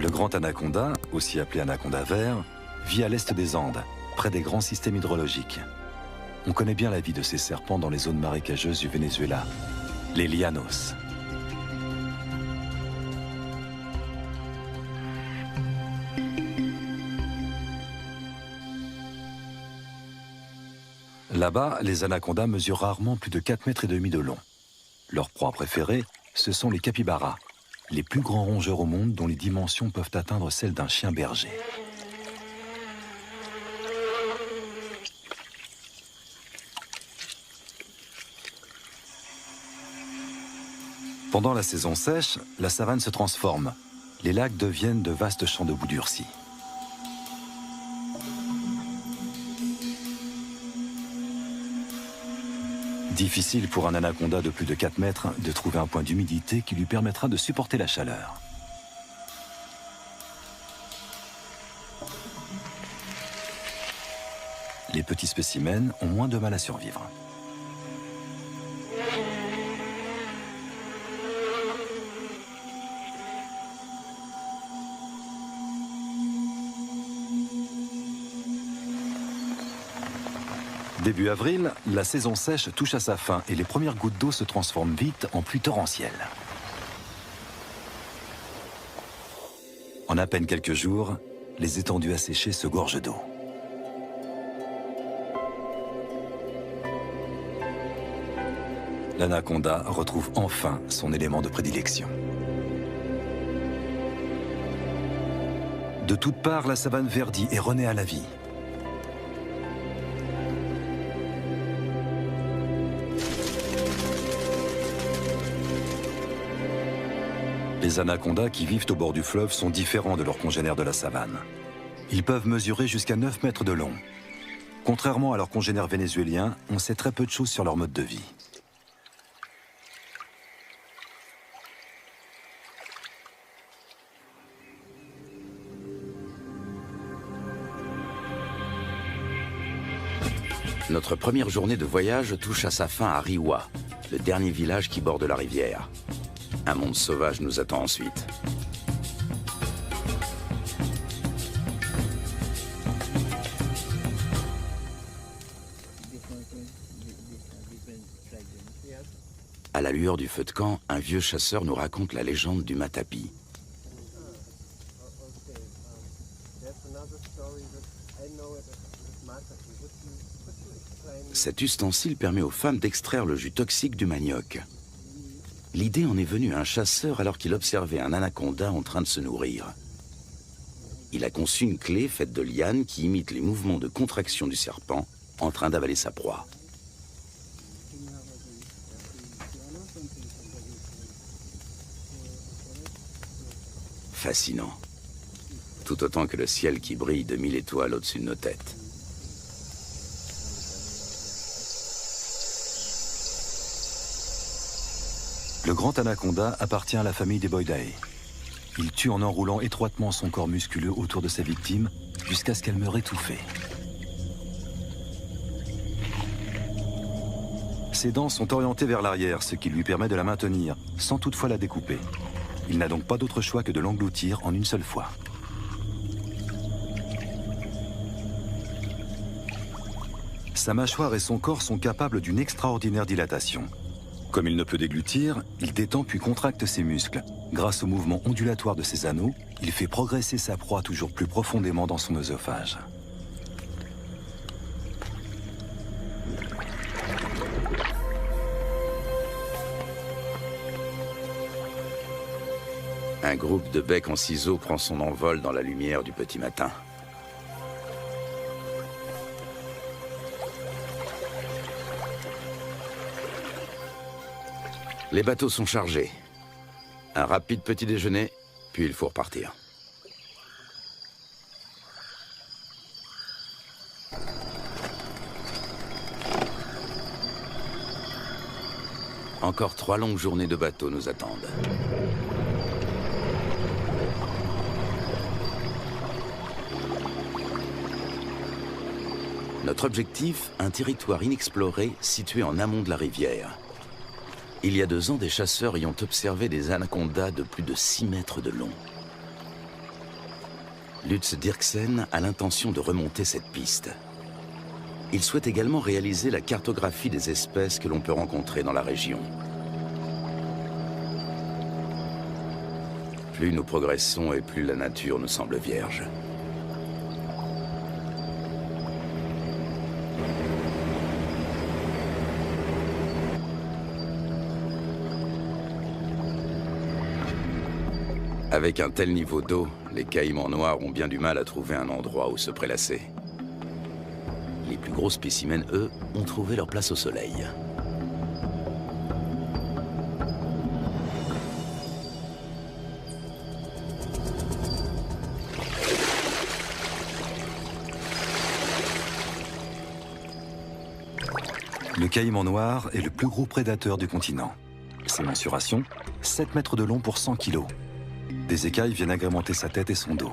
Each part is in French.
Le grand anaconda, aussi appelé anaconda vert, vit à l'est des Andes, près des grands systèmes hydrologiques. On connaît bien la vie de ces serpents dans les zones marécageuses du Venezuela, les llanos. Là-bas, les anacondas mesurent rarement plus de 4,5 mètres de long. Leur proie préférée, ce sont les capybaras, les plus grands rongeurs au monde dont les dimensions peuvent atteindre celles d'un chien berger. Pendant la saison sèche, la savane se transforme. Les lacs deviennent de vastes champs de boue durcie. Difficile pour un anaconda de plus de 4 mètres de trouver un point d'humidité qui lui permettra de supporter la chaleur. Les petits spécimens ont moins de mal à survivre. Début avril, la saison sèche touche à sa fin et les premières gouttes d'eau se transforment vite en pluie torrentielle. En à peine quelques jours, les étendues asséchées se gorgent d'eau. L'anaconda retrouve enfin son élément de prédilection. De toutes parts, la savane verdit et renaît à la vie. Les anacondas qui vivent au bord du fleuve sont différents de leurs congénères de la savane. Ils peuvent mesurer jusqu'à 9 mètres de long. Contrairement à leurs congénères vénézuéliens, on sait très peu de choses sur leur mode de vie. Notre première journée de voyage touche à sa fin à Riwa, le dernier village qui borde la rivière. Un monde sauvage nous attend ensuite. À la lueur du feu de camp, un vieux chasseur nous raconte la légende du matapi. Cet ustensile permet aux femmes d'extraire le jus toxique du manioc. L'idée en est venue à un chasseur alors qu'il observait un anaconda en train de se nourrir. Il a conçu une clé faite de lianes qui imite les mouvements de contraction du serpent en train d'avaler sa proie. Fascinant. Tout autant que le ciel qui brille de 1000 étoiles au-dessus de nos têtes. Le grand anaconda appartient à la famille des Boidae. Il tue en enroulant étroitement son corps musculeux autour de sa victime jusqu'à ce qu'elle meure étouffée. Ses dents sont orientées vers l'arrière, ce qui lui permet de la maintenir, sans toutefois la découper. Il n'a donc pas d'autre choix que de l'engloutir en une seule fois. Sa mâchoire et son corps sont capables d'une extraordinaire dilatation. Comme il ne peut déglutir, il détend puis contracte ses muscles. Grâce au mouvement ondulatoire de ses anneaux, il fait progresser sa proie toujours plus profondément dans son œsophage. Un groupe de becs en ciseaux prend son envol dans la lumière du petit matin. Les bateaux sont chargés. Un rapide petit déjeuner, puis il faut repartir. Encore 3 longues journées de bateau nous attendent. Notre objectif, un territoire inexploré situé en amont de la rivière. Il y a 2 ans, des chasseurs y ont observé des anacondas de plus de 6 mètres de long. Lutz Dirksen a l'intention de remonter cette piste. Il souhaite également réaliser la cartographie des espèces que l'on peut rencontrer dans la région. Plus nous progressons et plus la nature nous semble vierge. Avec un tel niveau d'eau, les caïmans noirs ont bien du mal à trouver un endroit où se prélasser. Les plus gros spécimens, eux, ont trouvé leur place au soleil. Le caïman noir est le plus gros prédateur du continent. Ses mensurations, 7 mètres de long pour 100 kilos. Des écailles viennent agrémenter sa tête et son dos.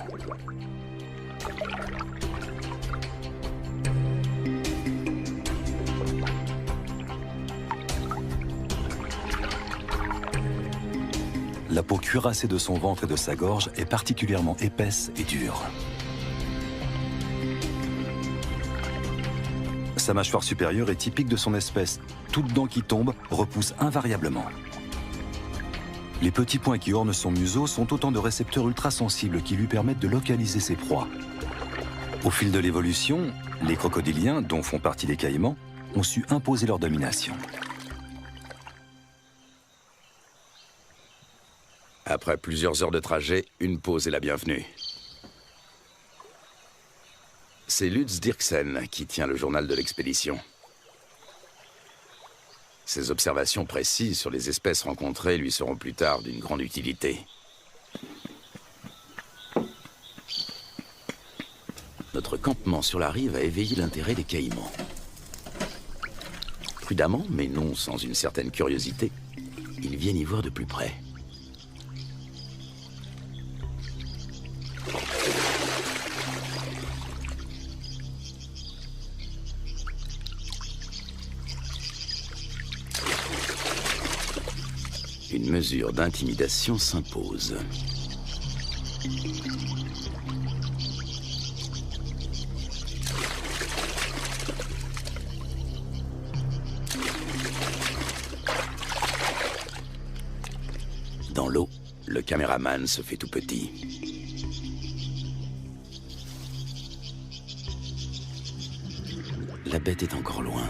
La peau cuirassée de son ventre et de sa gorge est particulièrement épaisse et dure. Sa mâchoire supérieure est typique de son espèce. Toute dent qui tombe repousse invariablement. Les petits points qui ornent son museau sont autant de récepteurs ultrasensibles qui lui permettent de localiser ses proies. Au fil de l'évolution, les crocodiliens, dont font partie les caïmans, ont su imposer leur domination. Après plusieurs heures de trajet, une pause est la bienvenue. C'est Lutz Dirksen qui tient le journal de l'expédition. Ses observations précises sur les espèces rencontrées lui seront plus tard d'une grande utilité. Notre campement sur la rive a éveillé l'intérêt des caïmans. Prudemment, mais non sans une certaine curiosité, ils viennent y voir de plus près. Une mesure d'intimidation s'impose. Dans l'eau, le caméraman se fait tout petit. La bête est encore loin.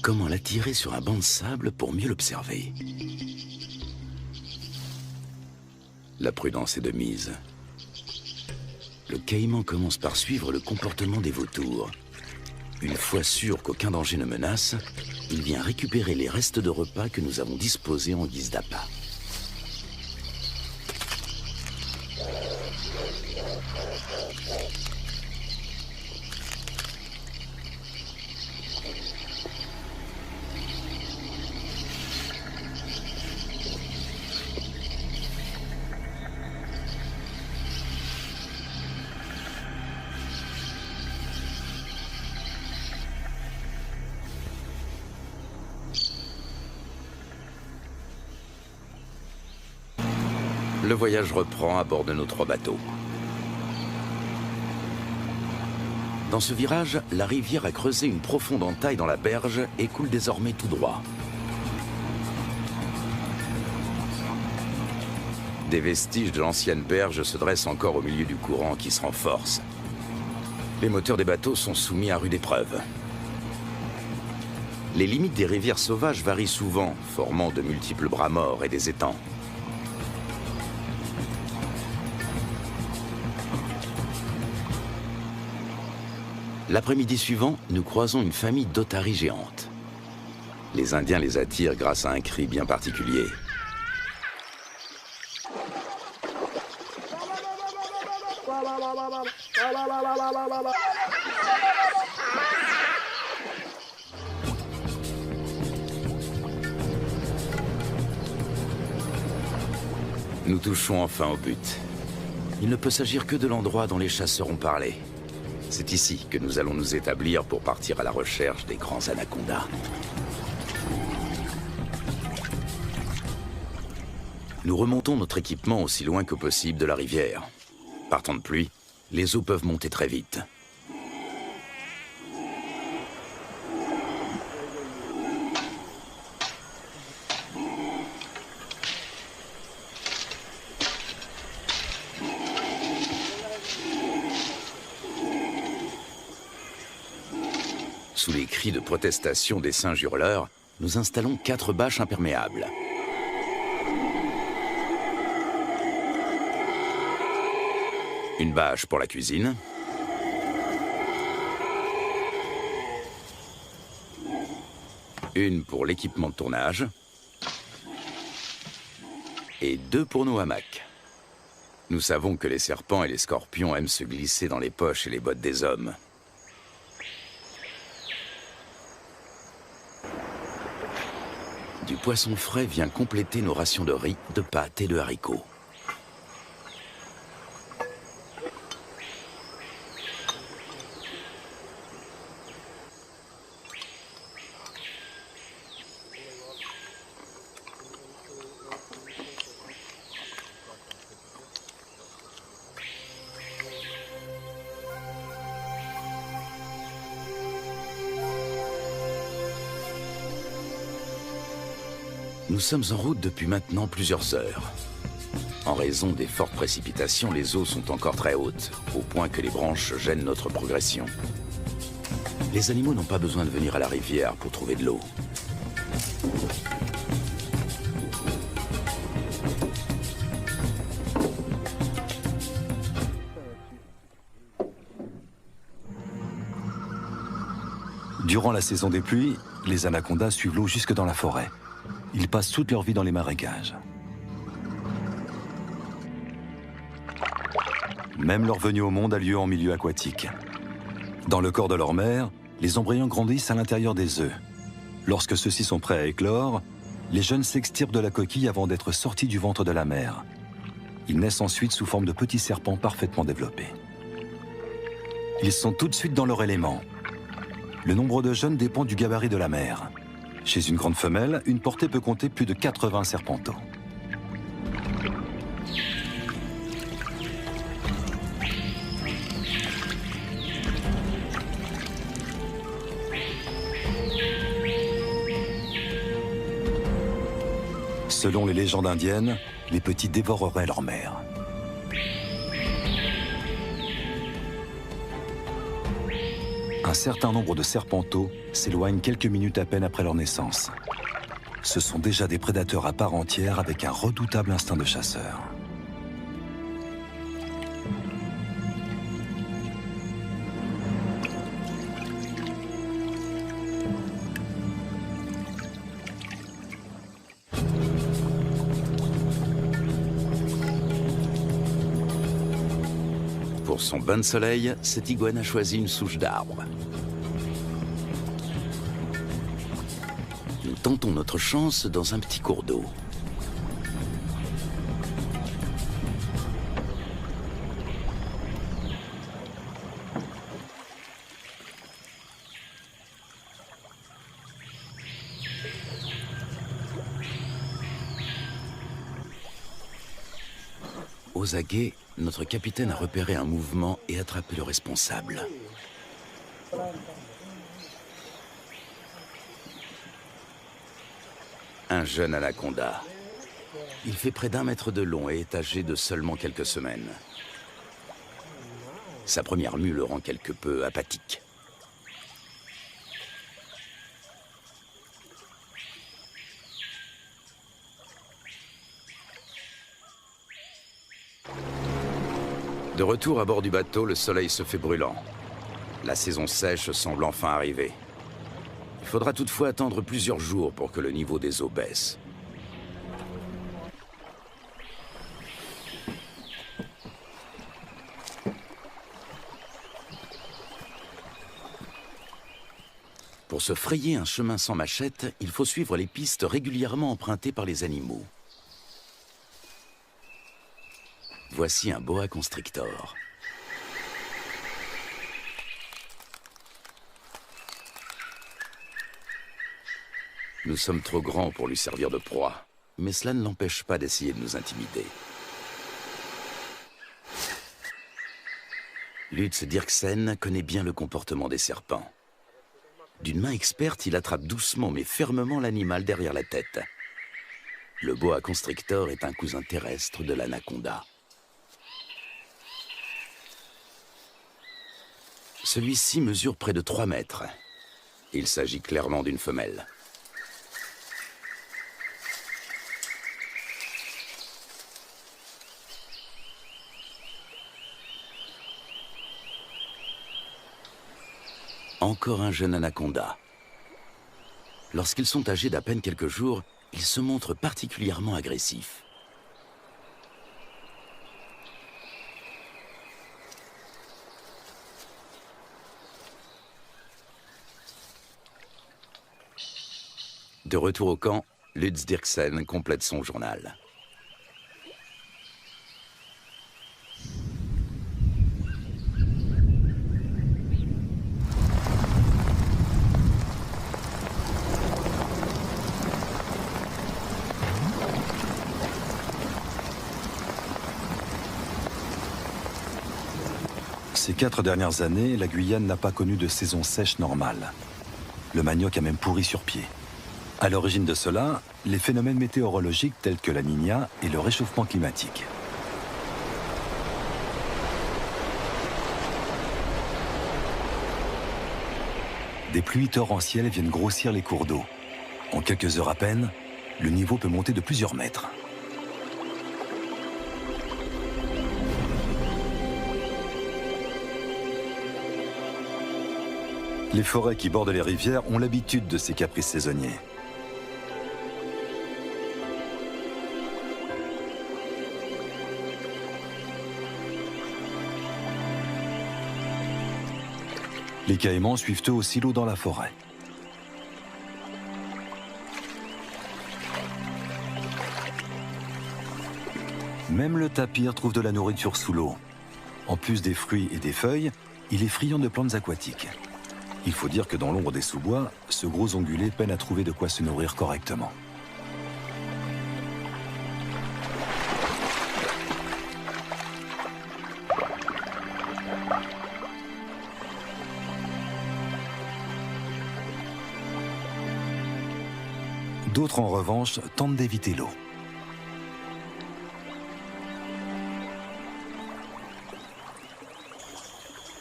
Comment l'attirer sur un banc de sable pour mieux l'observer? La prudence est de mise. Le caïman commence par suivre le comportement des vautours. Une fois sûr qu'aucun danger ne menace, il vient récupérer les restes de repas que nous avons disposés en guise d'appât. Le voyage reprend à bord de nos 3 bateaux. Dans ce virage, la rivière a creusé une profonde entaille dans la berge et coule désormais tout droit. Des vestiges de l'ancienne berge se dressent encore au milieu du courant qui se renforce. Les moteurs des bateaux sont soumis à rude épreuve. Les limites des rivières sauvages varient souvent, formant de multiples bras morts et des étangs. L'après-midi suivant, nous croisons une famille d'otaries géantes. Les Indiens les attirent grâce à un cri bien particulier. Nous touchons enfin au but. Il ne peut s'agir que de l'endroit dont les chasseurs ont parlé. C'est ici que nous allons nous établir pour partir à la recherche des grands anacondas. Nous remontons notre équipement aussi loin que possible de la rivière. Par temps de pluie, les eaux peuvent monter très vite. Sous les cris de protestation des singes hurleurs, nous installons 4 bâches imperméables. Une bâche pour la cuisine. Une pour l'équipement de tournage. Et 2 pour nos hamacs. Nous savons que les serpents et les scorpions aiment se glisser dans les poches et les bottes des hommes. Du poisson frais vient compléter nos rations de riz, de pâtes et de haricots. Nous sommes en route depuis maintenant plusieurs heures. En raison des fortes précipitations, les eaux sont encore très hautes, au point que les branches gênent notre progression. Les animaux n'ont pas besoin de venir à la rivière pour trouver de l'eau. Durant la saison des pluies, les anacondas suivent l'eau jusque dans la forêt. Ils passent toute leur vie dans les marécages. Même leur venue au monde a lieu en milieu aquatique. Dans le corps de leur mère, les embryons grandissent à l'intérieur des œufs. Lorsque ceux-ci sont prêts à éclore, les jeunes s'extirpent de la coquille avant d'être sortis du ventre de la mère. Ils naissent ensuite sous forme de petits serpents parfaitement développés. Ils sont tout de suite dans leur élément. Le nombre de jeunes dépend du gabarit de la mère. Chez une grande femelle, une portée peut compter plus de 80 serpenteaux. Selon les légendes indiennes, les petits dévoreraient leur mère. Un certain nombre de serpenteaux s'éloignent quelques minutes à peine après leur naissance. Ce sont déjà des prédateurs à part entière avec un redoutable instinct de chasseur. Pour son bain de soleil, cette iguane a choisi une souche d'arbre. Nous tentons notre chance dans un petit cours d'eau. Aux aguets, notre capitaine a repéré un mouvement et attrapé le responsable. Un jeune anaconda. Il fait près d'1 mètre de long et est âgé de seulement quelques semaines. Sa première mue le rend quelque peu apathique. De retour à bord du bateau, le soleil se fait brûlant. La saison sèche semble enfin arriver. Il faudra toutefois attendre plusieurs jours pour que le niveau des eaux baisse. Pour se frayer un chemin sans machette, il faut suivre les pistes régulièrement empruntées par les animaux. Voici un boa constrictor. Nous sommes trop grands pour lui servir de proie. mais cela ne l'empêche pas d'essayer de nous intimider. Lutz Dirksen connaît bien le comportement des serpents. D'une main experte, il attrape doucement mais fermement l'animal derrière la tête. Le boa constrictor est un cousin terrestre de l'anaconda. Celui-ci mesure près de 3 mètres. Il s'agit clairement d'une femelle. Encore un jeune anaconda. Lorsqu'ils sont âgés d'à peine quelques jours, ils se montrent particulièrement agressifs. De retour au camp, Lutz Dirksen complète son journal. Ces 4 dernières années, la Guyane n'a pas connu de saison sèche normale. Le manioc a même pourri sur pied. À l'origine de cela, les phénomènes météorologiques tels que la Niña et le réchauffement climatique. Des pluies torrentielles viennent grossir les cours d'eau. En quelques heures à peine, le niveau peut monter de plusieurs mètres. Les forêts qui bordent les rivières ont l'habitude de ces caprices saisonniers. Les caïmans suivent eux aussi l'eau dans la forêt. Même le tapir trouve de la nourriture sous l'eau. En plus des fruits et des feuilles, il est friand de plantes aquatiques. Il faut dire que dans l'ombre des sous-bois, ce gros ongulé peine à trouver de quoi se nourrir correctement. D'autres, en revanche, tentent d'éviter l'eau.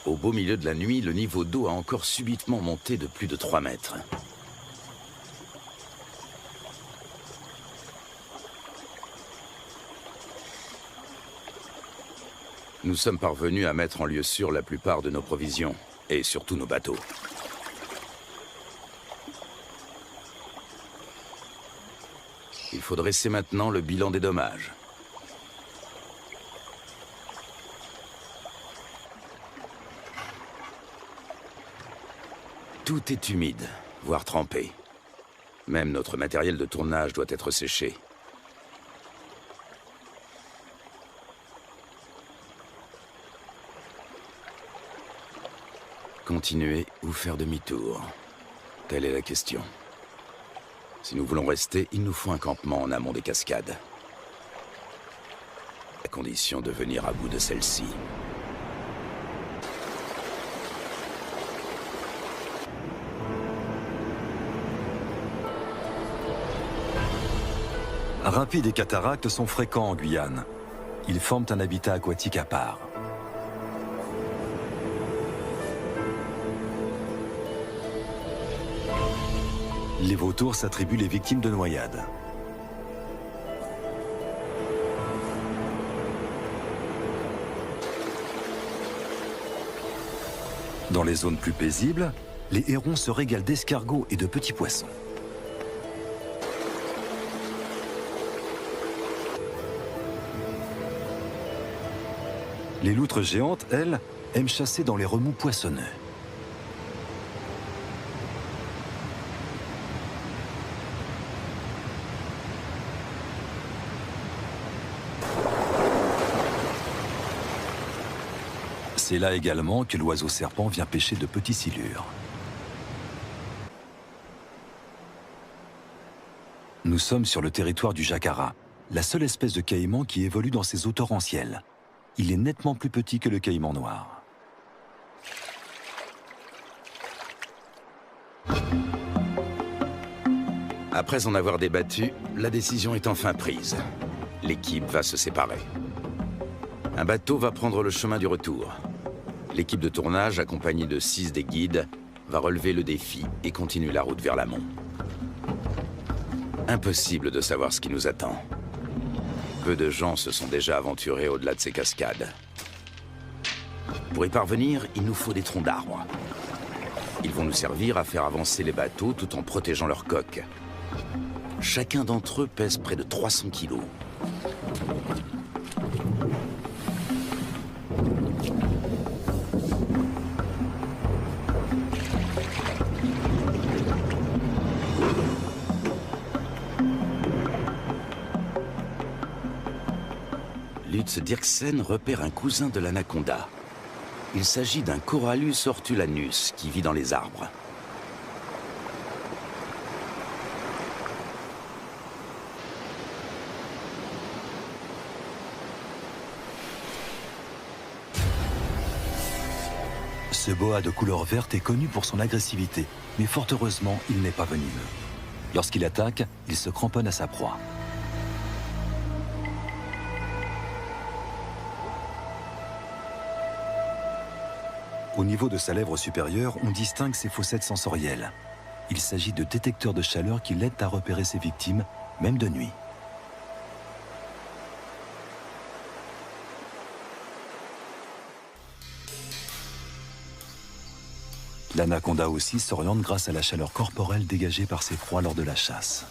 Au beau milieu de la nuit, le niveau d'eau a encore subitement monté de plus de 3 mètres. Nous sommes parvenus à mettre en lieu sûr la plupart de nos provisions, et surtout nos bateaux. Il faut dresser maintenant le bilan des dommages. Tout est humide, voire trempé. Même notre matériel de tournage doit être séché. Continuer ou faire demi-tour? Telle est la question. Si nous voulons rester, il nous faut un campement en amont des cascades. À condition de venir à bout de celle-ci. Rapides et cataractes sont fréquents en Guyane. Ils forment un habitat aquatique à part. Les vautours s'attribuent les victimes de noyades. Dans les zones plus paisibles, les hérons se régalent d'escargots et de petits poissons. Les loutres géantes, elles, aiment chasser dans les remous poissonneux. C'est là également que l'oiseau serpent vient pêcher de petits silures. Nous sommes sur le territoire du jacara, la seule espèce de caïman qui évolue dans ces eaux torrentielles. Il est nettement plus petit que le caïman noir. Après en avoir débattu, la décision est enfin prise. L'équipe va se séparer. Un bateau va prendre le chemin du retour. L'équipe de tournage, accompagnée de 6 des guides, va relever le défi et continuer la route vers l'amont. Impossible de savoir ce qui nous attend. Peu de gens se sont déjà aventurés au-delà de ces cascades. Pour y parvenir, il nous faut des troncs d'arbres. Ils vont nous servir à faire avancer les bateaux tout en protégeant leurs coques. Chacun d'entre eux pèse près de 300 kilos. Lutz Dirksen repère un cousin de l'anaconda. Il s'agit d'un Corallus hortulanus qui vit dans les arbres. Ce boa de couleur verte est connu pour son agressivité, mais fort heureusement, il n'est pas venimeux. Lorsqu'il attaque, il se cramponne à sa proie. Au niveau de sa lèvre supérieure, on distingue ses fossettes sensorielles. Il s'agit de détecteurs de chaleur qui l'aident à repérer ses victimes, même de nuit. L'anaconda aussi s'oriente grâce à la chaleur corporelle dégagée par ses proies lors de la chasse.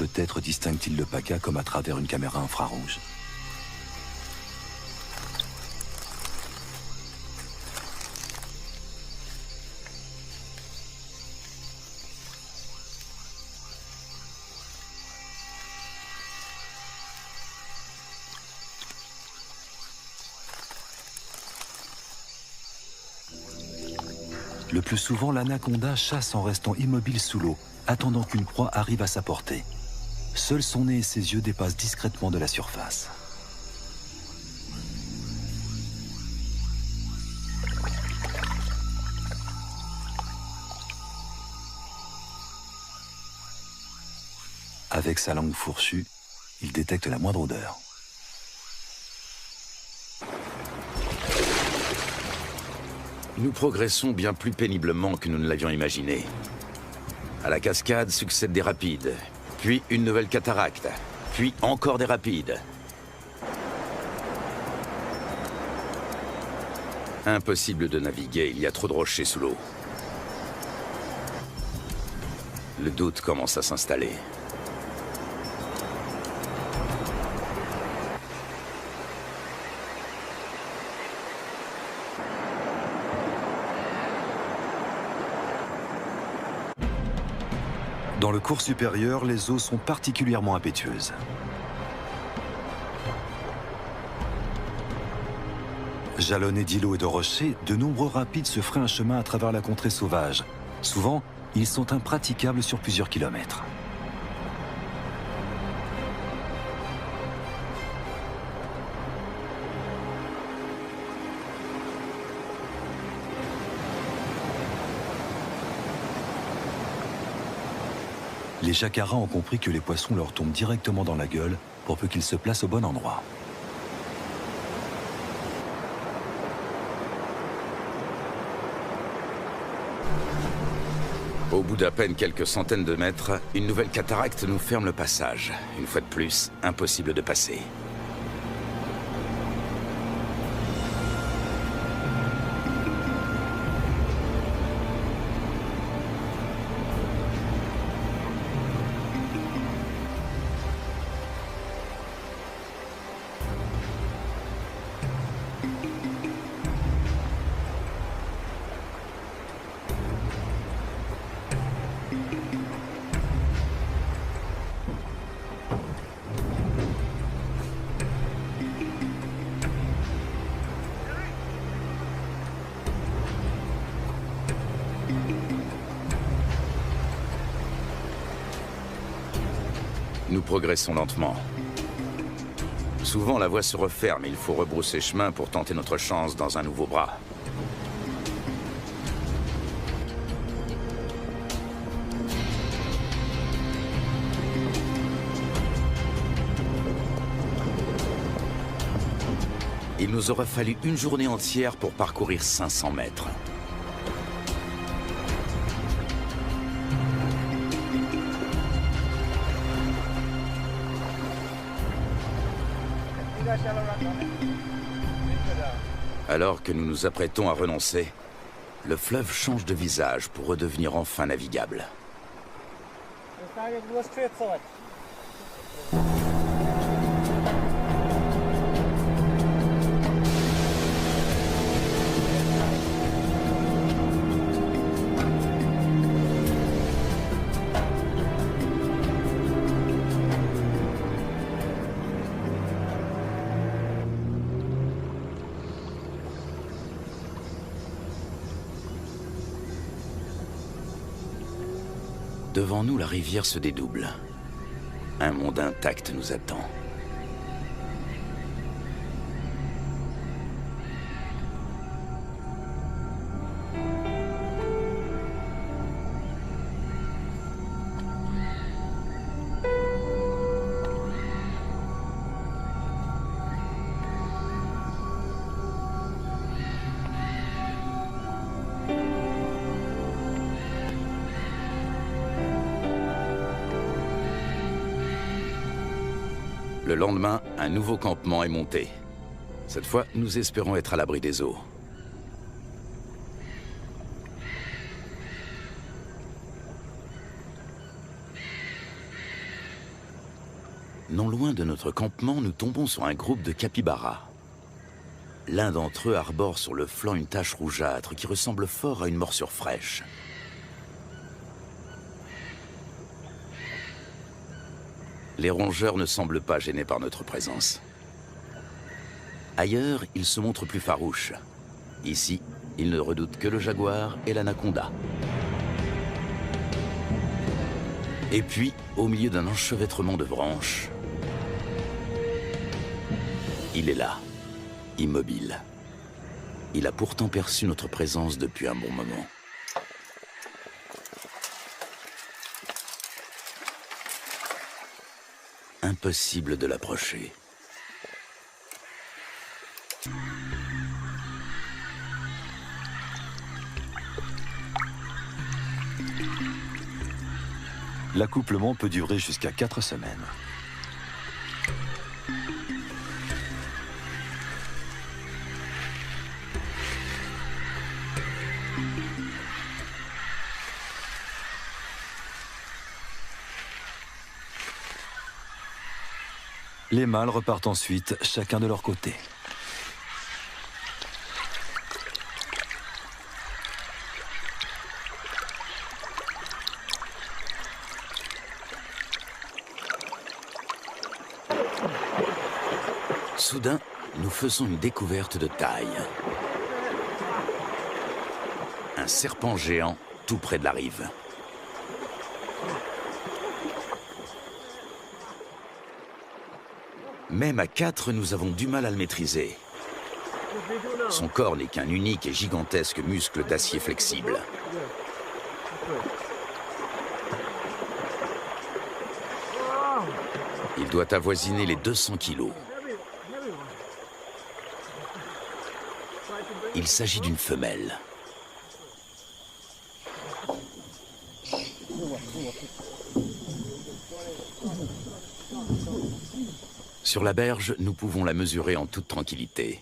Peut-être distingue-t-il le paca comme à travers une caméra infrarouge. Le plus souvent, l'anaconda chasse en restant immobile sous l'eau, attendant qu'une proie arrive à sa portée. Seul son nez et ses yeux dépassent discrètement de la surface. Avec sa langue fourchue, il détecte la moindre odeur. Nous progressons bien plus péniblement que nous ne l'avions imaginé. À la cascade succèdent des rapides, puis une nouvelle cataracte, puis encore des rapides. Impossible de naviguer, il y a trop de rochers sous l'eau. Le doute commence à s'installer. Dans le cours supérieur, les eaux sont particulièrement impétueuses. Jalonnés d'îlots et de rochers, de nombreux rapides se feraient un chemin à travers la contrée sauvage. Souvent, ils sont impraticables sur plusieurs kilomètres. Les jacaras ont compris que les poissons leur tombent directement dans la gueule pour peu qu'ils se placent au bon endroit. Au bout d'à peine quelques centaines de mètres, une nouvelle cataracte nous ferme le passage. Une fois de plus, impossible de passer. Nous progressons lentement. Souvent, la voie se referme et il faut rebrousser chemin pour tenter notre chance dans un nouveau bras. Il nous aura fallu une journée entière pour parcourir 500 mètres. Alors que nous nous apprêtons à renoncer, le fleuve change de visage pour redevenir enfin navigable. Devant nous, la rivière se dédouble. Un monde intact nous attend. Le lendemain, un nouveau campement est monté. Cette fois, nous espérons être à l'abri des eaux. Non loin de notre campement, nous tombons sur un groupe de capybaras. L'un d'entre eux arbore sur le flanc une tache rougeâtre qui ressemble fort à une morsure fraîche. Les rongeurs ne semblent pas gênés par notre présence. Ailleurs, ils se montrent plus farouches. Ici, ils ne redoutent que le jaguar et l'anaconda. Et puis, au milieu d'un enchevêtrement de branches, il est là, immobile. Il a pourtant perçu notre présence depuis un bon moment. Impossible de l'approcher. L'accouplement peut durer jusqu'à 4 semaines. Les mâles repartent ensuite, chacun de leur côté. Soudain, nous faisons une découverte de taille. Un serpent géant tout près de la rive. Même à 4, nous avons du mal à le maîtriser. Son corps n'est qu'un unique et gigantesque muscle d'acier flexible. Il doit avoisiner les 200 kilos. Il s'agit d'une femelle. Sur la berge, nous pouvons la mesurer en toute tranquillité.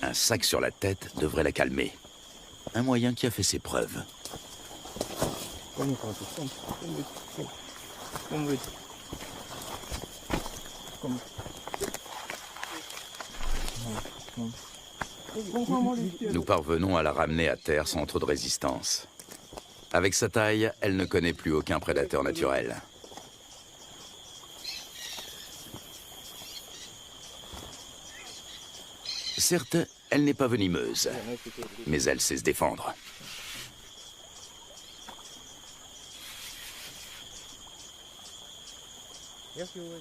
Un sac sur la tête devrait la calmer. Un moyen qui a fait ses preuves. Nous parvenons à la ramener à terre sans trop de résistance. Avec sa taille, elle ne connaît plus aucun prédateur naturel. Certes, Elle n'est pas venimeuse, mais elle sait se défendre.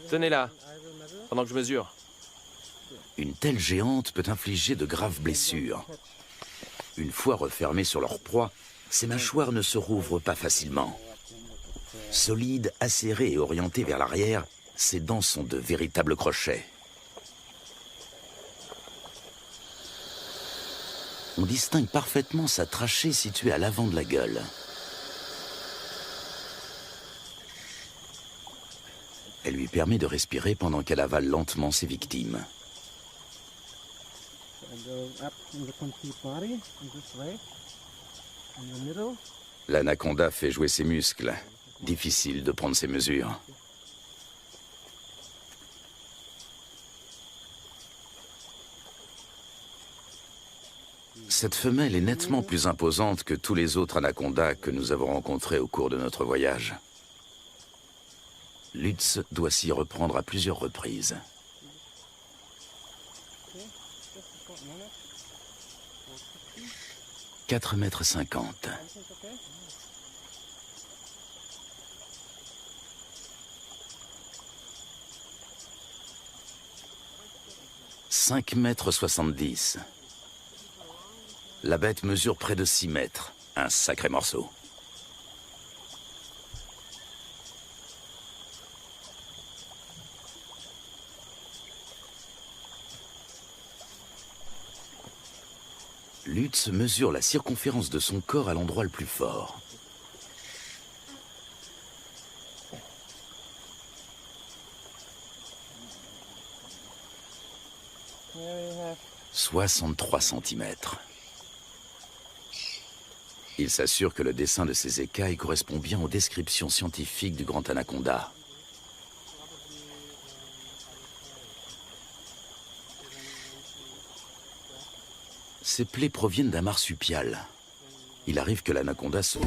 Tenez-la, pendant que je mesure. Une telle géante peut infliger de graves blessures. Une fois refermées sur leur proie, ces mâchoires ne se rouvrent pas facilement. Solides, acérées et orientées vers l'arrière, ses dents sont de véritables crochets. On distingue parfaitement sa trachée située à l'avant de la gueule. Elle lui permet de respirer pendant qu'elle avale lentement ses victimes. L'anaconda fait jouer ses muscles. Difficile de prendre ses mesures. Cette femelle est nettement plus imposante que tous les autres anacondas que nous avons rencontrés au cours de notre voyage. Lutz doit s'y reprendre à plusieurs reprises. « 4,50 m. « 5,70 m. La bête mesure près de 6 mètres. Un sacré morceau. Lutz mesure la circonférence de son corps à l'endroit le plus fort. « 63 cm. Il s'assure que le dessin de ses écailles correspond bien aux descriptions scientifiques du grand anaconda. Ces plaies proviennent d'un marsupial. Il arrive que l'anaconda se...